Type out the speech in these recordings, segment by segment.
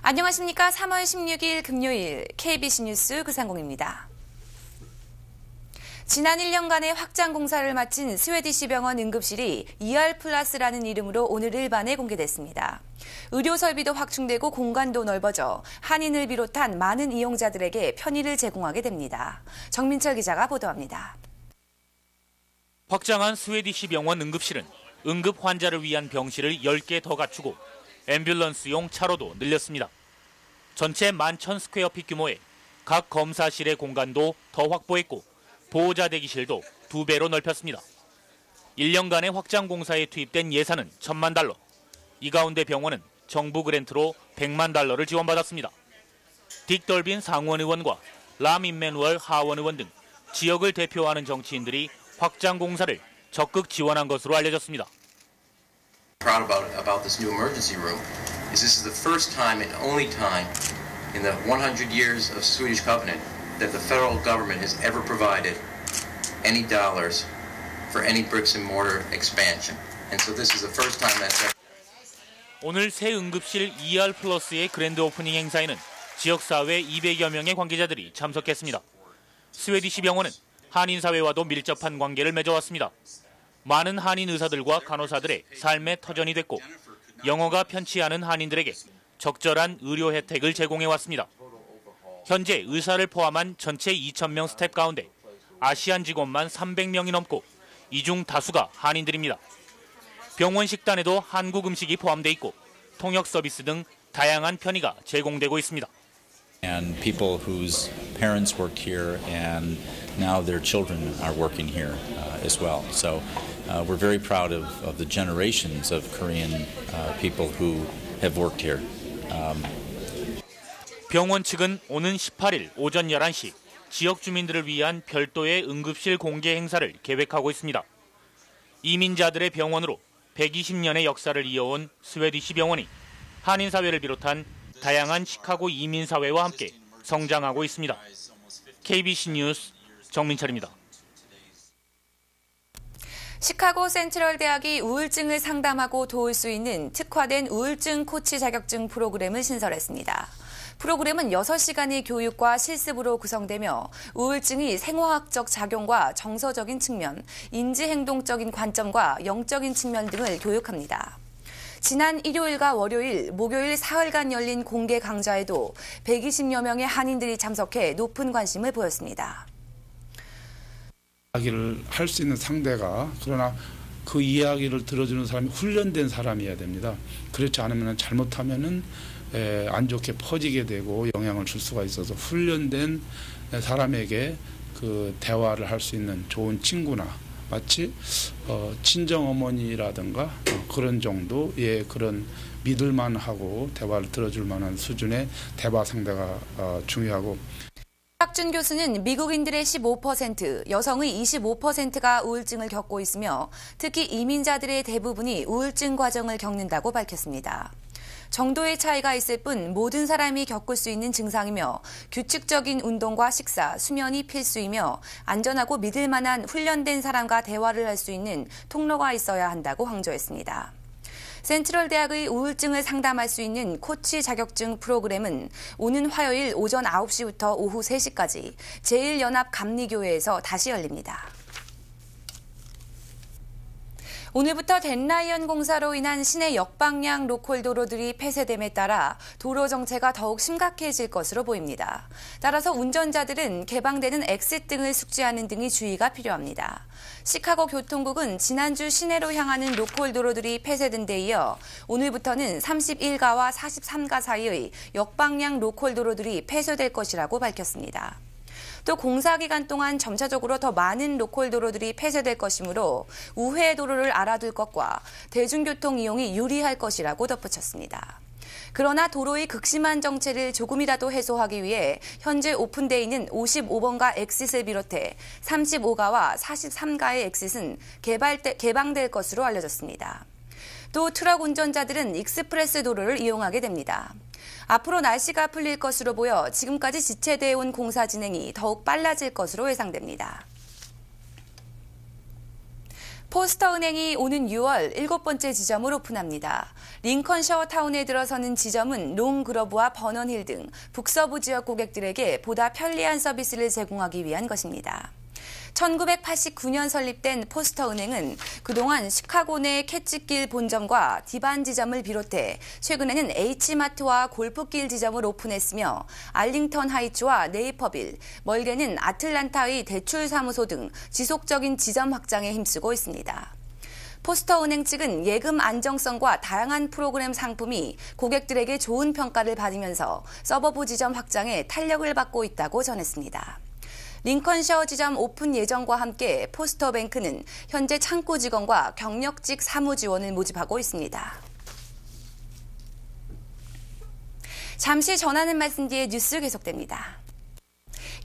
안녕하십니까. 3월 16일 금요일 KBC 뉴스 구상공입니다. 지난 1년간의 확장 공사를 마친 스웨디시 병원 응급실이 ER+라는 이름으로 오늘 일반에 공개됐습니다. 의료 설비도 확충되고 공간도 넓어져 한인을 비롯한 많은 이용자들에게 편의를 제공하게 됩니다. 정민철 기자가 보도합니다. 확장한 스웨디시 병원 응급실은 응급 환자를 위한 병실을 10개 더 갖추고 앰뷸런스용 차로도 늘렸습니다. 전체 11,000스퀘어핏 규모의 각 검사실의 공간도 더 확보했고 보호자 대기실도 2배로 넓혔습니다. 1년간의 확장 공사에 투입된 예산은 $1,000만. 이 가운데 병원은 정부 그랜트로 $100만 지원받았습니다. 딕 덜빈 상원 의원과 람 임메누얼 하원 의원 등 지역을 대표하는 정치인들이 확장 공사를 적극 지원한 것으로 알려졌습니다. Proud about this new emergency room is this is the first time and only time in the 100 years of Swedish covenant that the federal government has ever provided any dollars for any bricks and mortar expansion. And so this is the first time that's 오늘 새 응급실 ER+의 그랜드 오프닝 행사에는 지역사회 200여 명의 관계자들이 참석했습니다. 스웨디시 병원은 한인사회와도 밀접한 관계를 맺어왔습니다. 많은 한인 의사들과 간호사들의 삶의 터전이 됐고 영어가 편치 않은 한인들에게 적절한 의료 혜택을 제공해왔습니다. 현재 의사를 포함한 전체 2,000명 스태프 가운데 아시안 직원만 300명이 넘고 이 중 다수가 한인들입니다. 병원 식단에도 한국 음식이 포함돼 있고 통역 서비스 등 다양한 편의가 제공되고 있습니다. And people whose parents worked here and now their children are working here as well. So we're very proud of the generations of Korean people who have worked here. 병원 측은 오는 18일 오전 11시 지역 주민들을 위한 별도의 응급실 공개 행사를 계획하고 있습니다. 이민자들의 병원으로 120년의 역사를 이어온 스웨디시 병원이 한인사회를 비롯한 다양한 시카고 이민사회와 함께 성장하고 있습니다. KBC 뉴스 정민철입니다. 시카고 센트럴 대학이 우울증을 상담하고 도울 수 있는 특화된 우울증 코치 자격증 프로그램을 신설했습니다. 프로그램은 6시간의 교육과 실습으로 구성되며 우울증이 생화학적 작용과 정서적인 측면, 인지행동적인 관점과 영적인 측면 등을 교육합니다. 지난 일요일과 월요일, 목요일 사흘간 열린 공개 강좌에도 120여 명의 한인들이 참석해 높은 관심을 보였습니다. 이야기를 할 수 있는 상대가 그러나 그 이야기를 들어주는 사람이 훈련된 사람이어야 됩니다. 그렇지 않으면 잘못하면은 안 좋게 퍼지게 되고 영향을 줄 수가 있어서 훈련된 사람에게 그 대화를 할 수 있는 좋은 친구나 마치 친정 어머니라든가 그런 정도의 그런 믿을만하고 대화를 들어줄 만한 수준의 대화 상대가 중요하고. 박준 교수는 미국인들의 15%, 여성의 25%가 우울증을 겪고 있으며 특히 이민자들의 대부분이 우울증 과정을 겪는다고 밝혔습니다. 정도의 차이가 있을 뿐 모든 사람이 겪을 수 있는 증상이며 규칙적인 운동과 식사, 수면이 필수이며 안전하고 믿을 만한 훈련된 사람과 대화를 할 수 있는 통로가 있어야 한다고 강조했습니다. 센트럴 대학의 우울증을 상담할 수 있는 코치 자격증 프로그램은 오는 화요일 오전 9시부터 오후 3시까지 제1연합감리교회에서 다시 열립니다. 오늘부터 댄라이언 공사로 인한 시내 역방향 로컬 도로들이 폐쇄됨에 따라 도로 정체가 더욱 심각해질 것으로 보입니다. 따라서 운전자들은 개방되는 엑싯 등을 숙지하는 등의 주의가 필요합니다. 시카고 교통국은 지난주 시내로 향하는 로컬 도로들이 폐쇄된 데 이어 오늘부터는 31가와 43가 사이의 역방향 로컬 도로들이 폐쇄될 것이라고 밝혔습니다. 또 공사 기간 동안 점차적으로 더 많은 로컬 도로들이 폐쇄될 것이므로 우회 도로를 알아둘 것과 대중교통 이용이 유리할 것이라고 덧붙였습니다. 그러나 도로의 극심한 정체를 조금이라도 해소하기 위해 현재 오픈되어 있는 55번가 엑싯을 비롯해 35가와 43가의 엑싯은 개방될 것으로 알려졌습니다. 또 트럭 운전자들은 익스프레스 도로를 이용하게 됩니다. 앞으로 날씨가 풀릴 것으로 보여 지금까지 지체되어 온 공사 진행이 더욱 빨라질 것으로 예상됩니다. 포스터은행이 오는 6월 7번째 지점을 오픈합니다. 링컨셔 타운에 들어서는 지점은 롱그로브와 버넌힐 등 북서부 지역 고객들에게 보다 편리한 서비스를 제공하기 위한 것입니다. 1989년 설립된 포스터은행은 그동안 시카고 내 캣츠길 본점과 디반 지점을 비롯해 최근에는 H마트와 골프길 지점을 오픈했으며 알링턴 하이츠와 네이퍼빌, 멀게는 아틀란타의 대출사무소 등 지속적인 지점 확장에 힘쓰고 있습니다. 포스터은행 측은 예금 안정성과 다양한 프로그램 상품이 고객들에게 좋은 평가를 받으면서 서버부 지점 확장에 탄력을 받고 있다고 전했습니다. 링컨셔 지점 오픈 예정과 함께 포스터뱅크는 현재 창구 직원과 경력직 사무 지원을 모집하고 있습니다. 잠시 전하는 말씀 뒤에 뉴스 계속됩니다.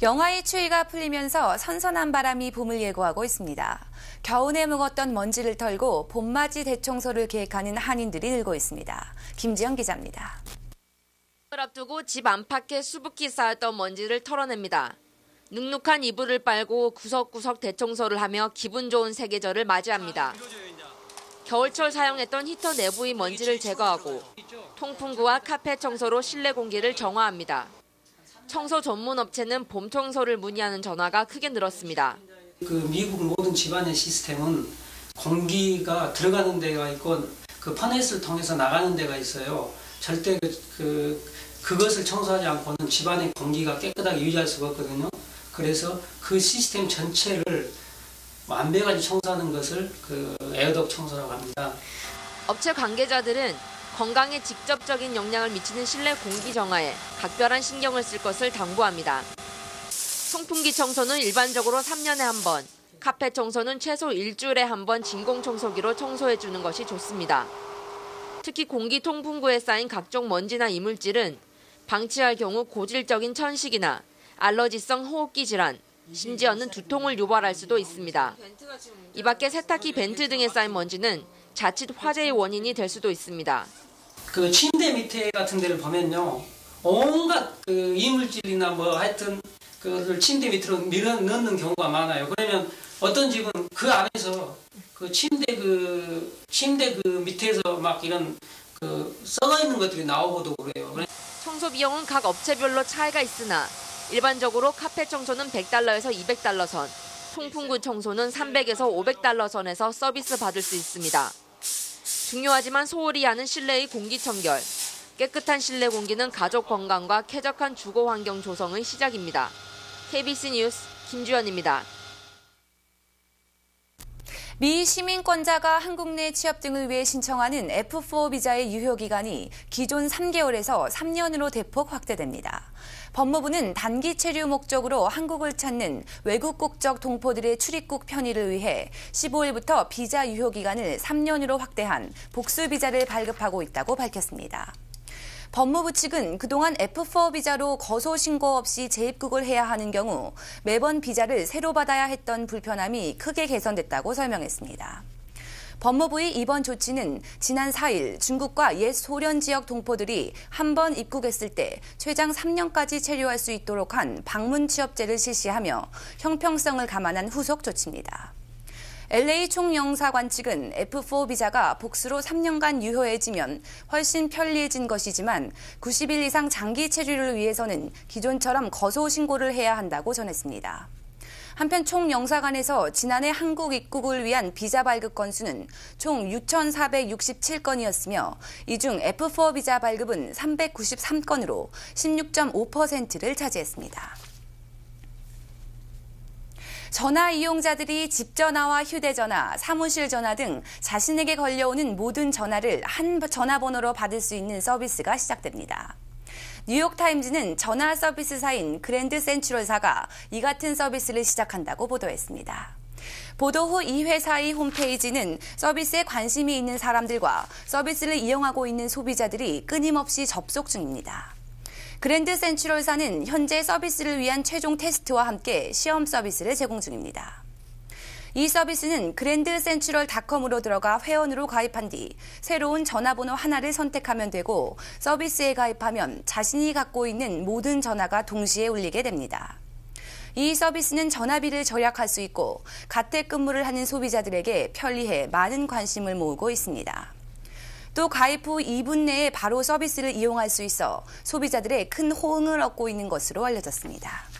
영하의 추위가 풀리면서 선선한 바람이 봄을 예고하고 있습니다. 겨우내 묵었던 먼지를 털고 봄맞이 대청소를 계획하는 한인들이 늘고 있습니다. 김지영 기자입니다. 앞두고 집 안팎에 수북히 쌓였던 먼지를 털어냅니다. 눅눅한 이불을 빨고 구석구석 대청소를 하며 기분 좋은 세계절을 맞이합니다. 겨울철 사용했던 히터 내부의 먼지를 제거하고 통풍구와 카펫 청소로 실내 공기를 정화합니다. 청소 전문 업체는 봄 청소를 문의하는 전화가 크게 늘었습니다. 미국 모든 집안의 시스템은 공기가 들어가는 데가 있고 그 퍼넷을 통해서 나가는 데가 있어요. 절대 그것을 청소하지 않고는 집안의 공기가 깨끗하게 유지할 수가 없거든요. 그래서 그 시스템 전체를 완벽하게 청소하는 것을 에어덕 청소라고 합니다. 업체 관계자들은 건강에 직접적인 영향을 미치는 실내 공기 정화에 각별한 신경을 쓸 것을 당부합니다. 송풍기 청소는 일반적으로 3년에 한 번, 카펫 청소는 최소 일주일에 한 번 진공청소기로 청소해주는 것이 좋습니다. 특히 공기 통풍구에 쌓인 각종 먼지나 이물질은 방치할 경우 고질적인 천식이나 알러지성 호흡기 질환, 심지어는 두통을 유발할 수도 있습니다. 이 밖에 세탁기 벤트 등에 쌓인 먼지는 자칫 화재의 원인이 될 수도 있습니다. 그 침대 밑에 같은 데를 보면요, 온갖 이물질이나 하여튼 그걸 침대 밑으로 밀어 넣는 경우가 많아요. 그러면 어떤 집은 그 안에서 침대 밑에서 막 이런 썩어 있는 것들이 나오고도 그래요. 청소 비용은 각 업체별로 차이가 있으나 일반적으로 카펫 청소는 $100에서 $200 선, 통풍구 청소는 $300에서 $500 선에서 서비스 받을 수 있습니다. 중요하지만 소홀히 하는 실내의 공기 청결, 깨끗한 실내 공기는 가족 건강과 쾌적한 주거 환경 조성의 시작입니다. KBC 뉴스 김주연입니다. 미 시민권자가 한국 내 취업 등을 위해 신청하는 F4 비자의 유효기간이 기존 3개월에서 3년으로 대폭 확대됩니다. 법무부는 단기 체류 목적으로 한국을 찾는 외국 국적 동포들의 출입국 편의를 위해 15일부터 비자 유효기간을 3년으로 확대한 복수 비자를 발급하고 있다고 밝혔습니다. 법무부 측은 그동안 F4 비자로 거소 신고 없이 재입국을 해야 하는 경우 매번 비자를 새로 받아야 했던 불편함이 크게 개선됐다고 설명했습니다. 법무부의 이번 조치는 지난 4일 중국과 옛 소련 지역 동포들이 한 번 입국했을 때 최장 3년까지 체류할 수 있도록 한 방문 취업제를 실시하며 형평성을 감안한 후속 조치입니다. LA 총영사관 측은 F4 비자가 복수로 3년간 유효해지면 훨씬 편리해진 것이지만 90일 이상 장기 체류를 위해서는 기존처럼 거소 신고를 해야 한다고 전했습니다. 한편 총영사관에서 지난해 한국 입국을 위한 비자 발급 건수는 총 6,467건이었으며 이 중 F4 비자 발급은 393건으로 16.5%를 차지했습니다. 전화 이용자들이 집 전화와 휴대전화, 사무실 전화 등 자신에게 걸려오는 모든 전화를 한 전화번호로 받을 수 있는 서비스가 시작됩니다. 뉴욕타임즈는 전화 서비스사인 그랜드 센트럴사가 이 같은 서비스를 시작한다고 보도했습니다. 보도 후 이 회사의 홈페이지는 서비스에 관심이 있는 사람들과 서비스를 이용하고 있는 소비자들이 끊임없이 접속 중입니다. 그랜드 센트럴사는 현재 서비스를 위한 최종 테스트와 함께 시험 서비스를 제공 중입니다. 이 서비스는 grandcentral.com으로 들어가 회원으로 가입한 뒤 새로운 전화번호 하나를 선택하면 되고 서비스에 가입하면 자신이 갖고 있는 모든 전화가 동시에 울리게 됩니다. 이 서비스는 전화비를 절약할 수 있고 가택근무를 하는 소비자들에게 편리해 많은 관심을 모으고 있습니다. 또 가입 후 2분 내에 바로 서비스를 이용할 수 있어 소비자들의 큰 호응을 얻고 있는 것으로 알려졌습니다.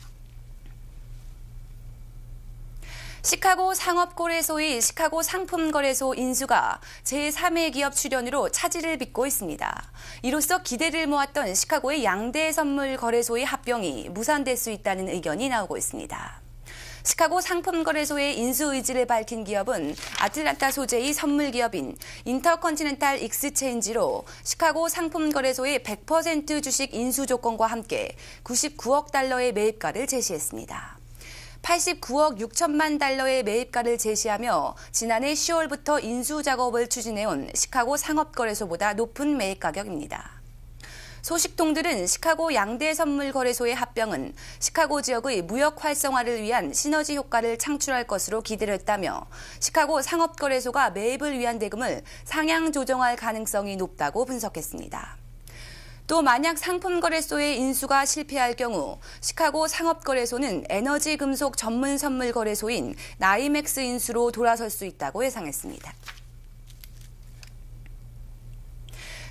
시카고 상업거래소의 시카고 상품거래소 인수가 제3의 기업 출연으로 차질을 빚고 있습니다. 이로써 기대를 모았던 시카고의 양대 선물 거래소의 합병이 무산될 수 있다는 의견이 나오고 있습니다. 시카고 상품거래소의 인수 의지를 밝힌 기업은 아틀란타 소재의 선물 기업인 인터컨티넨탈 익스체인지로 시카고 상품거래소의 100% 주식 인수 조건과 함께 99억 달러의 매입가를 제시했습니다. 89억 6천만 달러의 매입가를 제시하며 지난해 10월부터 인수 작업을 추진해온 시카고 상업거래소보다 높은 매입 가격입니다. 소식통들은 시카고 양대 선물 거래소의 합병은 시카고 지역의 무역 활성화를 위한 시너지 효과를 창출할 것으로 기대를 했다며 시카고 상업거래소가 매입을 위한 대금을 상향 조정할 가능성이 높다고 분석했습니다. 또 만약 상품거래소의 인수가 실패할 경우 시카고 상업거래소는 에너지 금속 전문 선물 거래소인 나이맥스 인수로 돌아설 수 있다고 예상했습니다.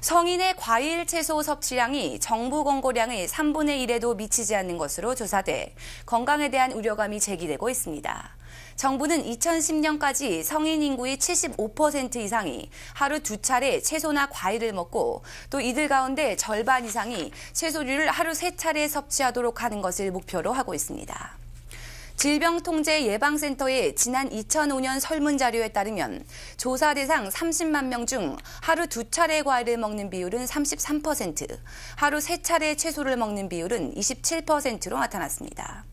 성인의 과일, 채소 섭취량이 정부 권고량의 3분의 1에도 미치지 않는 것으로 조사돼 건강에 대한 우려감이 제기되고 있습니다. 정부는 2010년까지 성인 인구의 75% 이상이 하루 2차례 채소나 과일을 먹고 또 이들 가운데 절반 이상이 채소류를 하루 3차례 섭취하도록 하는 것을 목표로 하고 있습니다. 질병통제예방센터의 지난 2005년 설문자료에 따르면 조사 대상 30만 명 중 하루 2차례 과일을 먹는 비율은 33%, 하루 3차례 채소를 먹는 비율은 27%로 나타났습니다.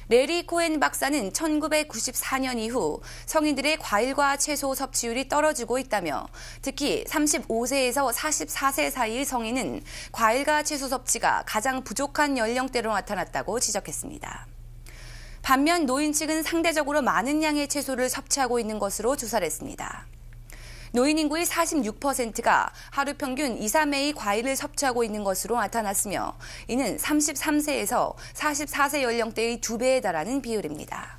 레리 코엔 박사는 1994년 이후 성인들의 과일과 채소 섭취율이 떨어지고 있다며 특히 35세에서 44세 사이의 성인은 과일과 채소 섭취가 가장 부족한 연령대로 나타났다고 지적했습니다. 반면 노인 측은 상대적으로 많은 양의 채소를 섭취하고 있는 것으로 조사를 했습니다. 노인 인구의 46%가 하루 평균 2, 3회의 과일을 섭취하고 있는 것으로 나타났으며 이는 33세에서 44세 연령대의 2배에 달하는 비율입니다.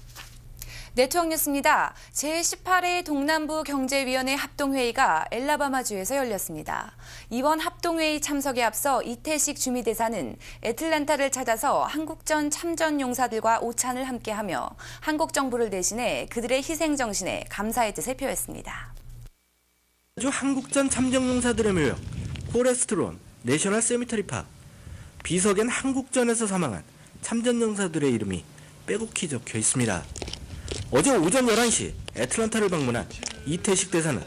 네트워크 뉴스입니다. 제18회 동남부 경제위원회 합동회의가 엘라바마주에서 열렸습니다. 이번 합동회의 참석에 앞서 이태식 주미대사는 애틀랜타를 찾아서 한국전 참전용사들과 오찬을 함께하며 한국 정부를 대신해 그들의 희생정신에 감사의 뜻을 표했습니다. 한국전 참전용사들의 묘역, 포레스트론 내셔널 세미터리 파크, 비석엔 한국전에서 사망한 참전용사들의 이름이 빼곡히 적혀 있습니다. 어제 오전 11시 애틀랜타를 방문한 이태식 대사는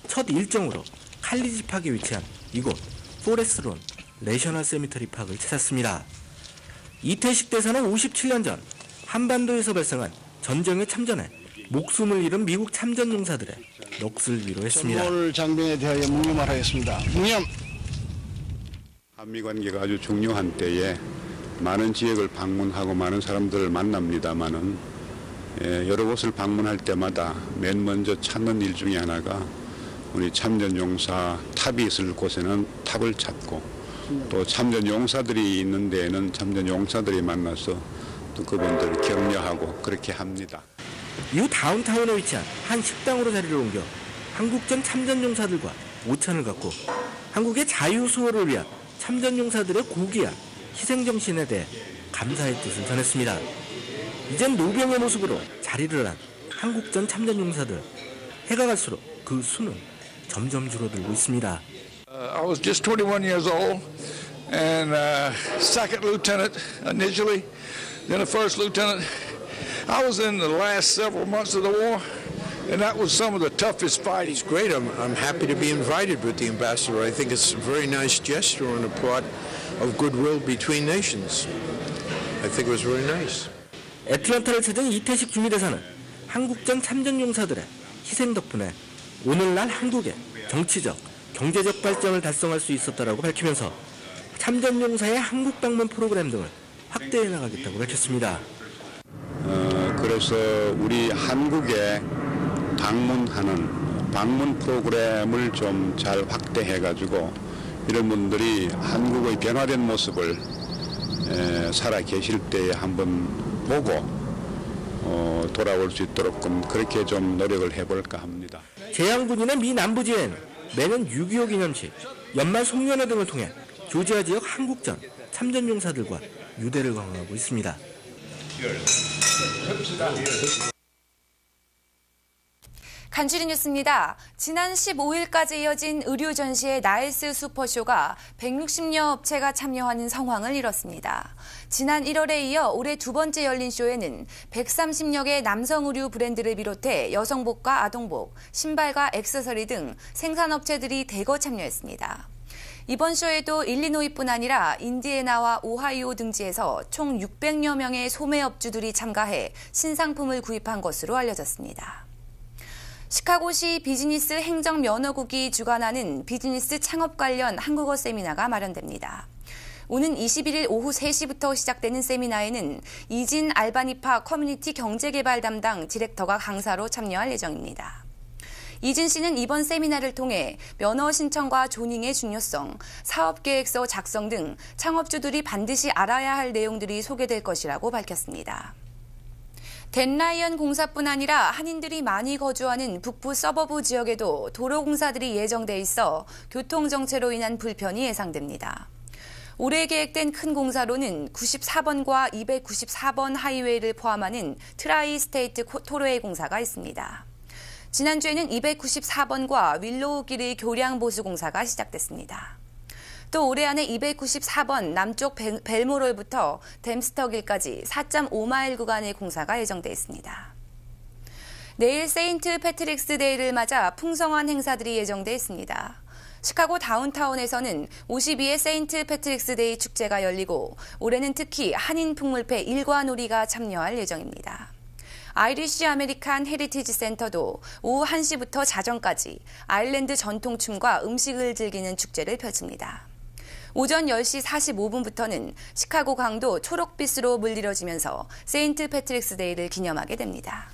첫 일정으로 칼리지 파크에 위치한 이곳 포레스트론 내셔널 세미터리 파크를 찾았습니다. 이태식 대사는 57년 전 한반도에서 발생한 전쟁에 참전해 목숨을 잃은 미국 참전용사들의 넋을 위로했습니다. 전몰 장병에 대하여 묵념하겠습니다. 묵념. 한미 관계가 아주 중요한 때에 많은 지역을 방문하고 많은 사람들을 만납니다만은 여러 곳을 방문할 때마다 맨 먼저 찾는 일 중에 하나가 우리 참전용사 탑이 있을 곳에는 탑을 찾고 또 참전용사들이 있는 데에는 참전용사들이 만나서 또 그분들을 격려하고 그렇게 합니다. 이후 다운타운에 위치한 한 식당으로 자리를 옮겨 한국전 참전용사들과 오찬을 갖고 한국의 자유수호를 위한 참전용사들의 고귀한 희생정신에 대해 감사의 뜻을 전했습니다. 이젠 노병의 모습으로 자리를 한 한국전 참전용사들. 해가 갈수록 그 수는 점점 줄어들고 있습니다. I was just 21 years old and second lieutenant initially, then a first lieutenant. I was in the last several months of the war, and that was some of the toughest fighting. It's great. I'm happy to be invited with the ambassador. I think it's a very nice gesture on the part of goodwill between nations. I think it was very nice. 애틀랜타를 찾은 이태식 주미대사는 한국전 참전용사들의 희생 덕분에 오늘날 한국의 정치적, 경제적 발전을 달성할 수 있었다라고 밝히면서 참전용사의 한국 방문 프로그램 등을 확대해 나가겠다고 밝혔습니다. 그래서 우리 한국에 방문하는 방문 프로그램을 좀 잘 확대해가지고 이런 분들이 한국의 변화된 모습을 살아 계실 때에 한번 보고 돌아올 수 있도록 그렇게 좀 노력을 해볼까 합니다. 재향군인의 미 남부지회는 매년 6.25 기념식, 연말 송년회 등을 통해 조지아 지역 한국전 참전용사들과 유대를 강화하고 있습니다. 간추린 뉴스입니다. 지난 15일까지 이어진 의류 전시회 나일스 슈퍼쇼가 160여 업체가 참여하는 성황을 이뤘습니다. 지난 1월에 이어 올해 두 번째 열린 쇼에는 130여 개 남성 의류 브랜드를 비롯해 여성복과 아동복, 신발과 액세서리 등 생산업체들이 대거 참여했습니다. 이번 쇼에도 일리노이뿐 아니라 인디애나와 오하이오 등지에서 총 600여 명의 소매업주들이 참가해 신상품을 구입한 것으로 알려졌습니다. 시카고시 비즈니스 행정면허국이 주관하는 비즈니스 창업 관련 한국어 세미나가 마련됩니다. 오는 21일 오후 3시부터 시작되는 세미나에는 이진 알바니파 커뮤니티 경제개발 담당 디렉터가 강사로 참여할 예정입니다. 이진 씨는 이번 세미나를 통해 면허 신청과 조닝의 중요성, 사업계획서 작성 등 창업주들이 반드시 알아야 할 내용들이 소개될 것이라고 밝혔습니다. 덴라이언 공사뿐 아니라 한인들이 많이 거주하는 북부 서버브 지역에도 도로 공사들이 예정돼 있어 교통정체로 인한 불편이 예상됩니다. 올해 계획된 큰 공사로는 94번과 294번 하이웨이를 포함하는 트라이 스테이트 토로웨이 공사가 있습니다. 지난주에는 294번과 윌로우 길의 교량 보수 공사가 시작됐습니다. 또 올해 안에 294번 남쪽 벨모럴부터 댐스터길까지 4.5마일 구간의 공사가 예정돼 있습니다. 내일 세인트 패트릭스 데이를 맞아 풍성한 행사들이 예정돼 있습니다. 시카고 다운타운에서는 52회 세인트 패트릭스 데이 축제가 열리고 올해는 특히 한인 풍물패 일과놀이가 참여할 예정입니다. 아이리쉬 아메리칸 헤리티지 센터도 오후 1시부터 자정까지 아일랜드 전통춤과 음식을 즐기는 축제를 펼칩니다. 오전 10시 45분부터는 시카고 강도 초록빛으로 물들여지면서 세인트 패트릭스 데이를 기념하게 됩니다.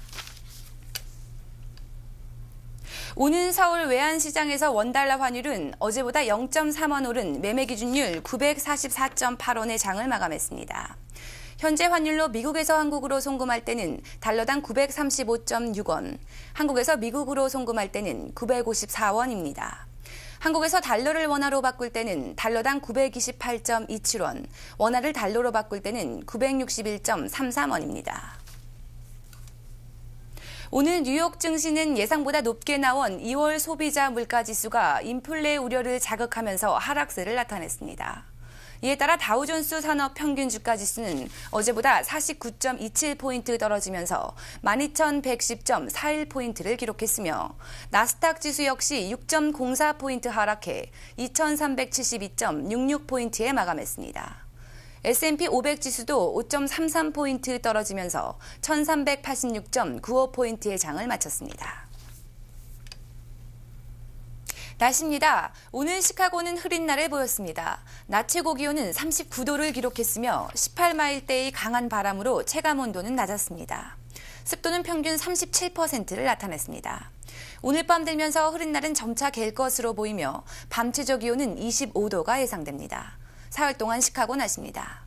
오는 서울 외환시장에서 원달러 환율은 어제보다 0.3원 오른 매매 기준율 944.8원의 장을 마감했습니다. 현재 환율로 미국에서 한국으로 송금할 때는 달러당 935.6원, 한국에서 미국으로 송금할 때는 954원입니다. 한국에서 달러를 원화로 바꿀 때는 달러당 928.27원, 원화를 달러로 바꿀 때는 961.33원입니다. 오늘 뉴욕 증시는 예상보다 높게 나온 2월 소비자 물가지수가 인플레 우려를 자극하면서 하락세를 나타냈습니다. 이에 따라 다우존스 산업 평균 주가지수는 어제보다 49.27포인트 떨어지면서 12,110.41포인트를 기록했으며 나스닥 지수 역시 6.04포인트 하락해 2,372.66포인트에 마감했습니다. S&P 500 지수도 5.33포인트 떨어지면서 1,386.95포인트의 장을 마쳤습니다. 날씨입니다. 오늘 시카고는 흐린 날을 보였습니다. 낮 최고 기온은 39도를 기록했으며 18마일대의 강한 바람으로 체감온도는 낮았습니다. 습도는 평균 37%를 나타냈습니다. 오늘 밤 되면서 흐린 날은 점차 갤 것으로 보이며 밤 최저 기온은 25도가 예상됩니다. 사흘 동안 시카고 날씨입니다.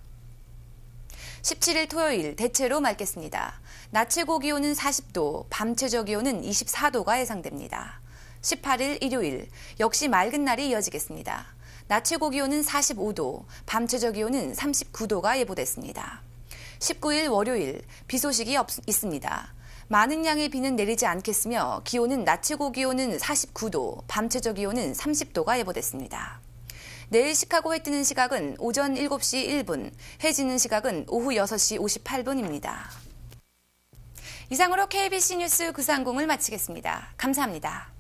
17일 토요일 대체로 맑겠습니다. 낮 최고 기온은 40도, 밤 최저 기온은 24도가 예상됩니다. 18일 일요일 역시 맑은 날이 이어지겠습니다. 낮 최고 기온은 45도, 밤 최저 기온은 39도가 예보됐습니다. 19일 월요일 비 소식이 있습니다. 많은 양의 비는 내리지 않겠으며 기온은 낮 최고 기온은 49도, 밤 최저 기온은 30도가 예보됐습니다. 내일 시카고 해 뜨는 시각은 오전 7시 1분, 해 지는 시각은 오후 6시 58분입니다. 이상으로 KBC 뉴스 930을 마치겠습니다. 감사합니다.